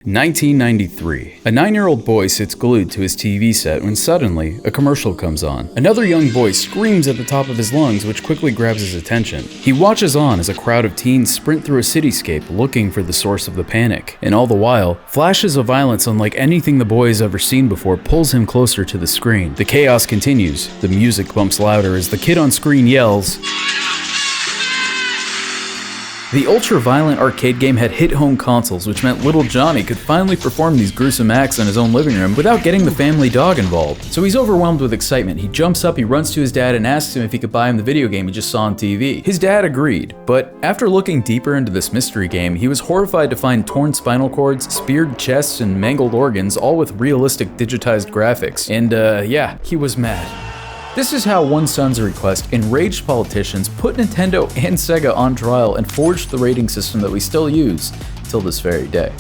1993. A 9-year-old boy sits glued to his TV set when suddenly, a commercial comes on. Another young boy screams at the top of his lungs, which quickly grabs his attention. He watches on as a crowd of teens sprint through a cityscape looking for the source of the panic. And all the while, flashes of violence unlike anything the boy has ever seen before pulls him closer to the screen. The chaos continues. The music bumps louder as the kid on screen yells. The ultra-violent arcade game had hit home consoles, which meant little Johnny could finally perform these gruesome acts in his own living room without getting the family dog involved. So he's overwhelmed with excitement. He jumps up, he runs to his dad and asks him if he could buy him the video game he just saw on TV. His dad agreed, but after looking deeper into this mystery game, he was horrified to find torn spinal cords, speared chests, and mangled organs, all with realistic digitized graphics. And yeah, he was mad. This is how one son's request enraged politicians put Nintendo and SEGA on trial and forged the rating system that we still use till this very day.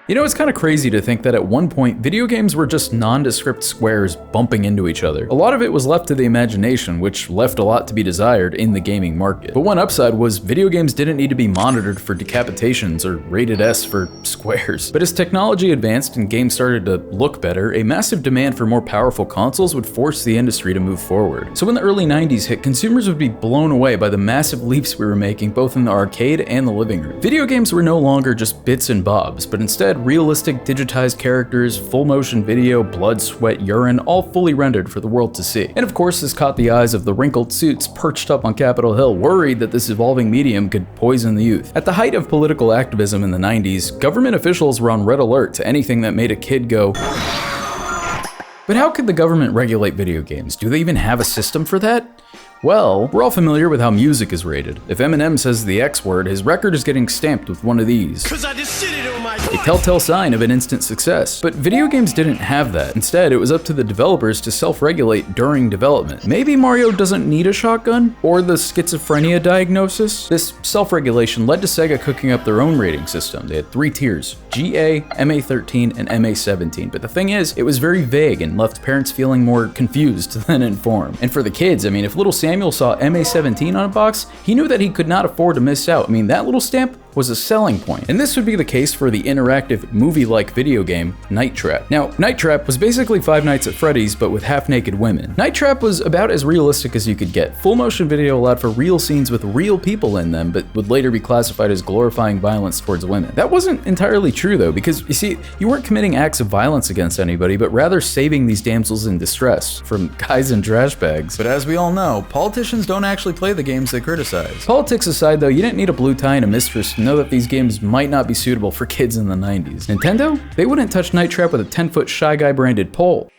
You know, it's kind of crazy to think that at one point, video games were just nondescript squares bumping into each other. A lot of it was left to the imagination, which left a lot to be desired in the gaming market. But one upside was video games didn't need to be monitored for decapitations or rated S for squares. But as technology advanced and games started to look better, a massive demand for more powerful consoles would force the industry to move forward. So when the early 90s hit, consumers would be blown away by the massive leaps we were making both in the arcade and the living room. Video games were no longer just bits and bobs, but instead realistic digitized characters, full motion video, blood, sweat, urine, all fully rendered for the world to see. And of course, this caught the eyes of the wrinkled suits perched up on Capitol Hill, worried that this evolving medium could poison the youth. At the height of political activism in the 90s, government officials were on red alert to anything that made a kid go. But how could the government regulate video games? Do they even have a system for that? Well, we're all familiar with how music is rated. If Eminem says the X word, his record is getting stamped with one of these. A telltale sign of an instant success. But video games didn't have that. Instead, it was up to the developers to self-regulate during development. Maybe Mario doesn't need a shotgun? Or the schizophrenia diagnosis? This self-regulation led to SEGA cooking up their own rating system. They had 3 tiers: GA, MA13, and MA17. But the thing is, it was very vague and left parents feeling more confused than informed. And for the kids, I mean, if little Samuel saw MA17 on a box, he knew that he could not afford to miss out. I mean, that little stamp was a selling point. And this would be the case for the interactive movie-like video game Night Trap. Now, Night Trap was basically Five Nights at Freddy's but with half-naked women. Night Trap was about as realistic as you could get. Full motion video allowed for real scenes with real people in them, but would later be classified as glorifying violence towards women. That wasn't entirely true though, because you see, you weren't committing acts of violence against anybody, but rather saving these damsels in distress from guys in trash bags. But as we all know, politicians don't actually play the games they criticize. Politics aside though, you didn't need a blue tie and a mistress to know that these games might not be suitable for kids in the 90s. Nintendo? They wouldn't touch Night Trap with a 10-foot Shy Guy branded pole.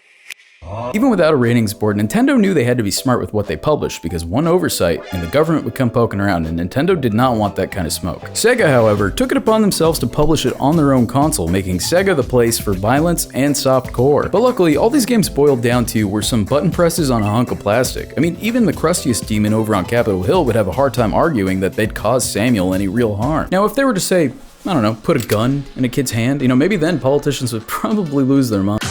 Even without a ratings board, Nintendo knew they had to be smart with what they published, because one oversight and the government would come poking around, and Nintendo did not want that kind of smoke. SEGA, however, took it upon themselves to publish it on their own console, making SEGA the place for violence and soft core. But luckily, all these games boiled down to were some button presses on a hunk of plastic. I mean, even the crustiest demon over on Capitol Hill would have a hard time arguing that they'd cause Samuel any real harm. Now, if they were to say, I don't know, put a gun in a kid's hand, you know, maybe then politicians would probably lose their mind.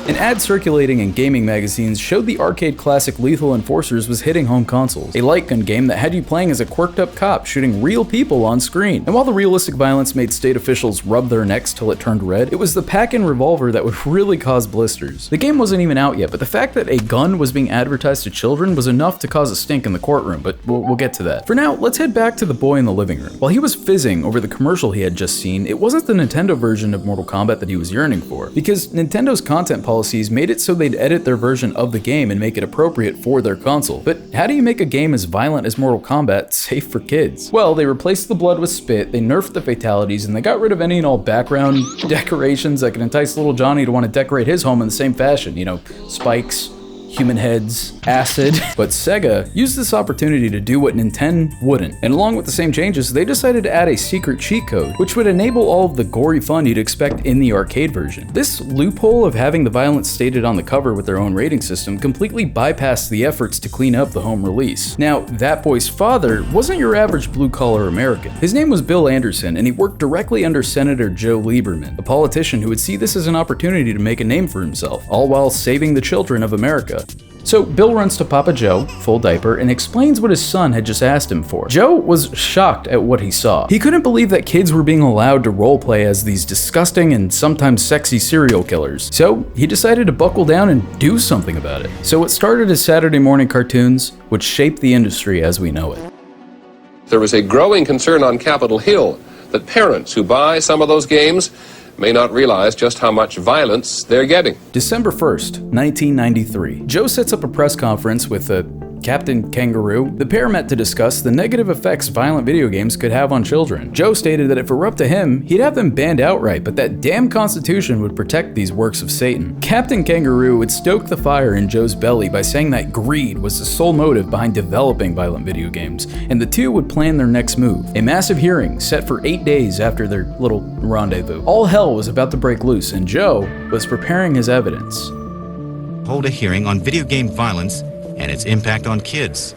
An ad circulating in gaming magazines showed the arcade classic Lethal Enforcers was hitting home consoles, a light gun game that had you playing as a quirked up cop shooting real people on screen. And while the realistic violence made state officials rub their necks till it turned red, it was the pack-in revolver that would really cause blisters. The game wasn't even out yet, but the fact that a gun was being advertised to children was enough to cause a stink in the courtroom, but we'll get to that. For now, let's head back to the boy in the living room. While he was fizzing over the commercial he had just seen, it wasn't the Nintendo version of Mortal Kombat that he was yearning for, because Nintendo's content policies made it so they'd edit their version of the game and make it appropriate for their console. But how do you make a game as violent as Mortal Kombat safe for kids? Well, they replaced the blood with spit, they nerfed the fatalities, and they got rid of any and all background decorations that could entice little Johnny to want to decorate his home in the same fashion. You know, spikes, human heads, acid. But SEGA used this opportunity to do what Nintendo wouldn't. And along with the same changes, they decided to add a secret cheat code, which would enable all of the gory fun you'd expect in the arcade version. This loophole of having the violence stated on the cover with their own rating system completely bypassed the efforts to clean up the home release. Now, that boy's father wasn't your average blue-collar American. His name was Bill Anderson, and he worked directly under Senator Joe Lieberman, a politician who would see this as an opportunity to make a name for himself, all while saving the children of America. So Bill runs to Papa Joe, full diaper, and explains what his son had just asked him for. Joe was shocked at what he saw. He couldn't believe that kids were being allowed to roleplay as these disgusting and sometimes sexy serial killers. So he decided to buckle down and do something about it. So it started as Saturday morning cartoons, which shaped the industry as we know it. There is a growing concern on Capitol Hill that parents who buy some of those games may not realize just how much violence they're getting. December 1st, 1993. Joe sets up a press conference with Captain Kangaroo. The pair met to discuss the negative effects violent video games could have on children. Joe stated that if it were up to him, he'd have them banned outright, but that damn Constitution would protect these works of Satan. Captain Kangaroo would stoke the fire in Joe's belly by saying that greed was the sole motive behind developing violent video games, and the two would plan their next move. A massive hearing set for 8 days after their little rendezvous. All hell was about to break loose, and Joe was preparing his evidence. Hold a hearing on video game violence and its impact on kids.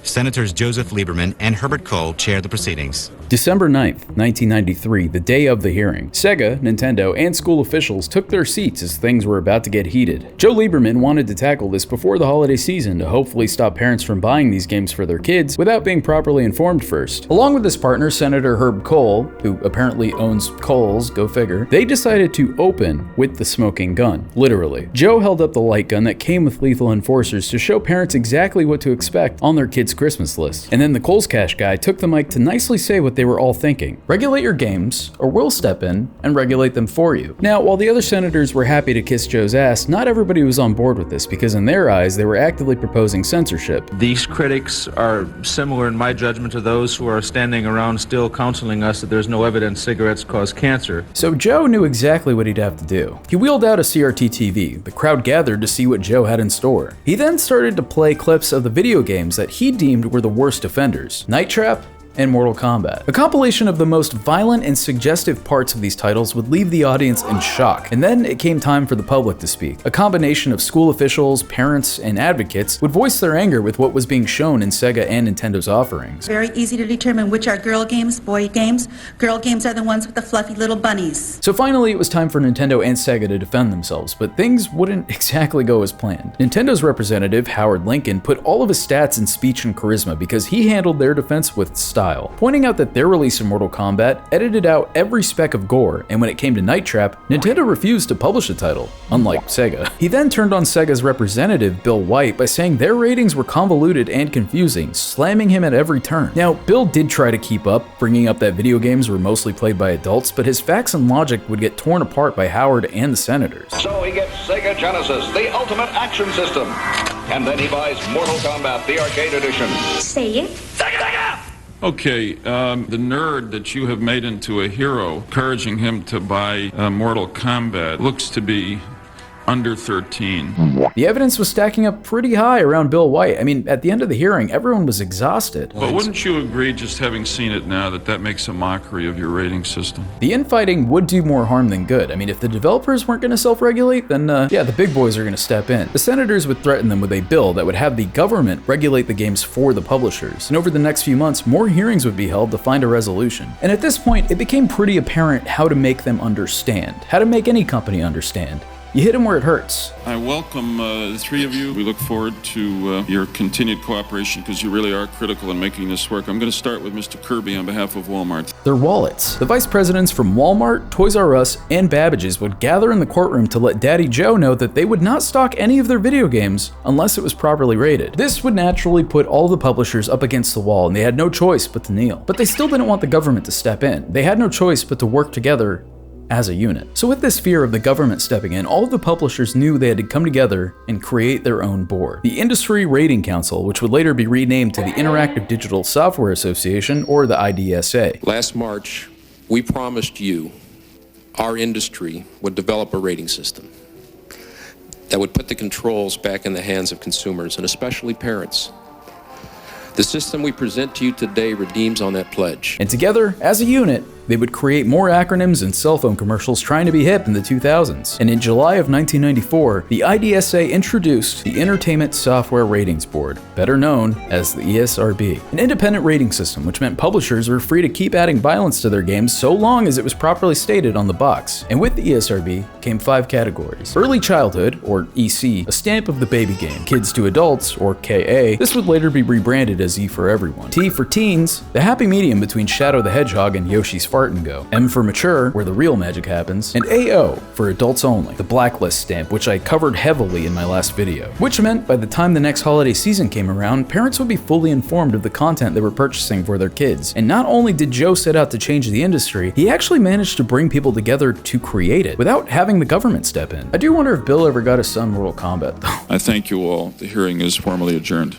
Senators Joseph Lieberman and Herbert Kohl chaired the proceedings. December 9th, 1993, the day of the hearing. SEGA, Nintendo, and school officials took their seats as things were about to get heated. Joe Lieberman wanted to tackle this before the holiday season to hopefully stop parents from buying these games for their kids without being properly informed first. Along with his partner, Senator Herb Kohl, who apparently owns Kohl's, go figure, they decided to open with the smoking gun, literally. Joe held up the light gun that came with lethal enforcers to show parents exactly what to expect on their kids' Christmas list. And then the Kohl's Cash guy took the mic to nicely say what they were all thinking. Regulate your games, or we'll step in and regulate them for you. Now, while the other senators were happy to kiss Joe's ass, not everybody was on board with this because in their eyes, they were actively proposing censorship. These critics are similar in my judgment to those who are standing around still counseling us that there's no evidence cigarettes cause cancer. So Joe knew exactly what he'd have to do. He wheeled out a CRT TV. The crowd gathered to see what Joe had in store. He then started to play clips of the video games that he deemed were the worst offenders: Night Trap and Mortal Kombat. A compilation of the most violent and suggestive parts of these titles would leave the audience in shock. And then it came time for the public to speak. A combination of school officials, parents, and advocates would voice their anger with what was being shown in SEGA and Nintendo's offerings. Very easy to determine which are girl games, boy games. Girl games are the ones with the fluffy little bunnies. So finally, it was time for Nintendo and SEGA to defend themselves, but things wouldn't exactly go as planned. Nintendo's representative, Howard Lincoln, put all of his stats in speech and charisma because he handled their defense with style, pointing out that their release of Mortal Kombat edited out every speck of gore, and when it came to Night Trap, Nintendo refused to publish the title, unlike SEGA. He then turned on SEGA's representative, Bill White, by saying their ratings were convoluted and confusing, slamming him at every turn. Now, Bill did try to keep up, bringing up that video games were mostly played by adults, but his facts and logic would get torn apart by Howard and the senators. So he gets Sega Genesis, the ultimate action system. And then he buys Mortal Kombat, the arcade edition. Say it. Sega! Okay, the nerd that you have made into a hero, encouraging him to buy Mortal Kombat, looks to be under 13. The evidence was stacking up pretty high around Bill White. I mean, at the end of the hearing, everyone was exhausted. But wouldn't you agree, just having seen it now, that that makes a mockery of your rating system? The infighting would do more harm than good. I mean, if the developers weren't going to self-regulate, then yeah, the big boys are going to step in. The senators would threaten them with a bill that would have the government regulate the games for the publishers. And over the next few months, more hearings would be held to find a resolution. And at this point, it became pretty apparent how to make them understand, how to make any company understand. You hit them where it hurts. I welcome the three of you. We look forward to your continued cooperation because you really are critical in making this work. I'm going to start with Mr. Kirby on behalf of Walmart. Their wallets. The vice presidents from Walmart, Toys R Us, and Babbage's would gather in the courtroom to let Daddy Joe know that they would not stock any of their video games unless it was properly rated. This would naturally put all the publishers up against the wall, and they had no choice but to kneel. But they still didn't want the government to step in. They had no choice but to work together as a unit. So with this fear of the government stepping in, all of the publishers knew they had to come together and create their own board. The Industry Rating Council, which would later be renamed to the Interactive Digital Software Association, or the IDSA. Last March, we promised you our industry would develop a rating system that would put the controls back in the hands of consumers, and especially parents. The system we present to you today redeems on that pledge. And together, as a unit, They would create more acronyms and cell phone commercials trying to be hip in the 2000s. And in July of 1994, the IDSA introduced the Entertainment Software Ratings Board, better known as the ESRB, an independent rating system which meant publishers were free to keep adding violence to their games so long as it was properly stated on the box. And with the ESRB came 5 categories. Early childhood, or EC, a stamp of the baby game. Kids to adults, or KA, this would later be rebranded as E for everyone. T for teens, the happy medium between Shadow the Hedgehog and Yoshi's Fart and Go. M for mature, where the real magic happens. And AO for adults only, the blacklist stamp, which I covered heavily in my last video. Which meant by the time the next holiday season came around, parents would be fully informed of the content they were purchasing for their kids. And not only did Joe set out to change the industry, he actually managed to bring people together to create it without having the government step in. I do wonder if Bill ever got his son Mortal Kombat though. I thank you all. The hearing is formally adjourned.